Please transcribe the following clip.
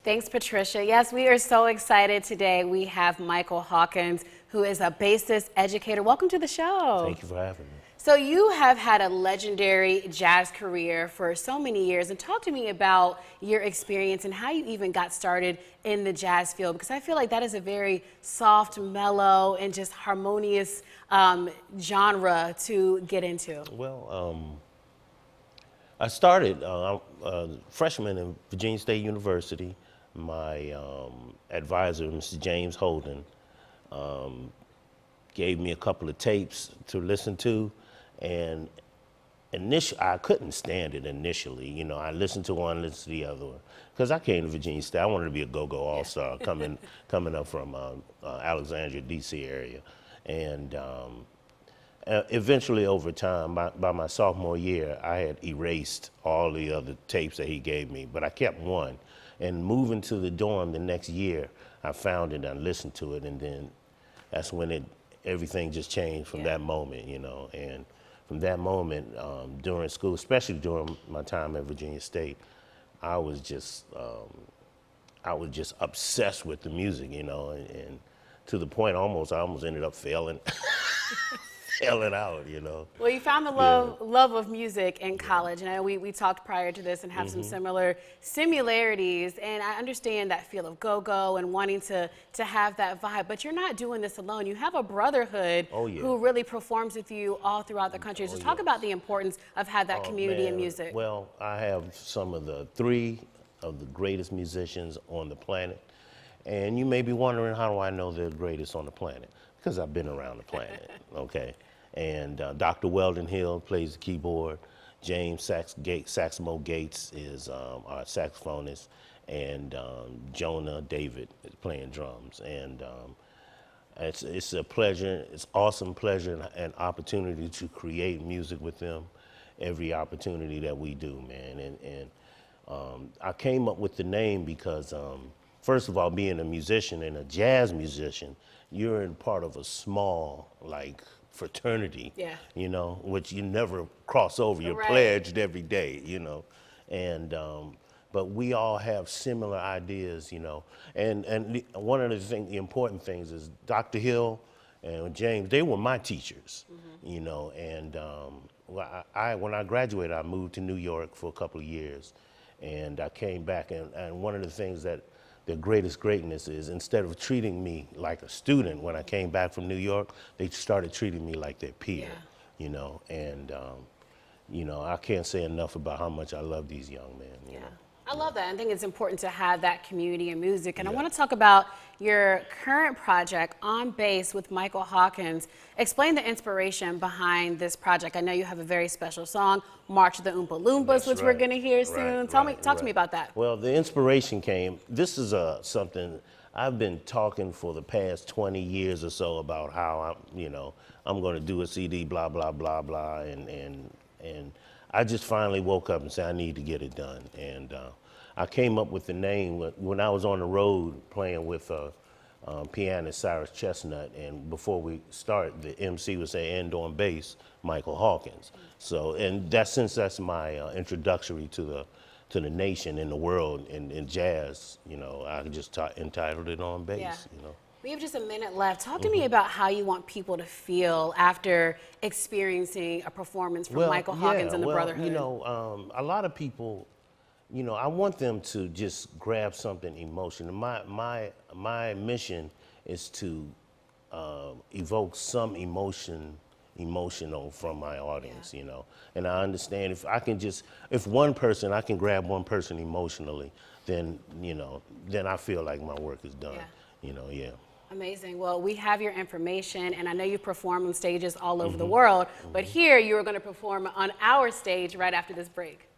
Thanks, Patricia. Yes, we are so excited today. We have Michael Hawkins, who is a bassist educator. Welcome to the show. Thank you for having me. So you have had a legendary jazz career for so many years, and talk to me about your experience and how you even got started in the jazz field, because I feel like that is a very soft, mellow, and just harmonious genre to get into. Well, I started freshman in Virginia State University. My advisor, Mr. James Holden, gave me a couple of tapes to listen to, and initially I couldn't stand it initially. You know, I listened to one, listened to the other one, because I came to Virginia State. I wanted to be a go-go all-star coming up from Alexandria, D.C. area, and eventually over time, by my sophomore year, I had erased all the other tapes that he gave me, but I kept one. And moving to the dorm the next year, I found it, I listened to it, and then that's when everything just changed from that moment, you know. And from that moment, during school, especially during my time at Virginia State, I was just obsessed with the music, you know, and to the point I almost ended up failing. Failing out, you know. Well, you found the love of music in college, and we talked prior to this and have some similarities, and I understand that feel of go-go and wanting to have that vibe, but you're not doing this alone. You have a brotherhood who really performs with you all throughout the country. So talk about the importance of having that community in music. Well, I have some of three of the greatest musicians on the planet, and you may be wondering, how do I know they're the greatest on the planet? Because I've been around the planet, okay? And Dr. Weldon Hill plays the keyboard. James Saxmo Gates is our saxophonist, and Jonah David is playing drums. And it's a pleasure, it's awesome pleasure and opportunity to create music with them every opportunity that we do, man. And I came up with the name because, first of all, being a musician and a jazz musician, you're in part of a small, like, fraternity, you know, which you never cross over. You're pledged every day, you know. And but we all have similar ideas, you know. And one of the important things is Dr. Hill and James, they were my teachers, you know. And when I graduated, I moved to New York for a couple of years, and I came back, and one of the things that their greatest greatness is, instead of treating me like a student when I came back from New York, they started treating me like their peer, you know. And, you know, I can't say enough about how much I love these young men, you know. I love that. I think it's important to have that community in music. And I want to talk about your current project, On Bass with Michael Hawkins. Explain the inspiration behind this project. I know you have a very special song, March of the Oompa Loompas, which we're going to hear soon. Talk to me about that. Well, the inspiration came, this is something I've been talking for the past 20 years or so about how I'm going to do a CD, blah, blah, blah, blah. And I just finally woke up and said, I need to get it done. And I came up with the name when I was on the road playing with pianist Cyrus Chestnut, and before we start, the MC would say, and on bass, Michael Hawkins. So, and since that's my introductory to the nation and the world in jazz, you know, I just entitled it On Bass, you know. We have just a minute left. Talk to me about how you want people to feel after experiencing a performance from Michael Hawkins and the Brotherhood. You know, a lot of people, you know, I want them to just grab something emotional. My mission is to evoke some emotional from my audience, you know. And I understand if I can I can grab one person emotionally, then, you know, then I feel like my work is done, you know, Amazing. Well, we have your information, and I know you perform on stages all over the world, but here you are going to perform on our stage right after this break.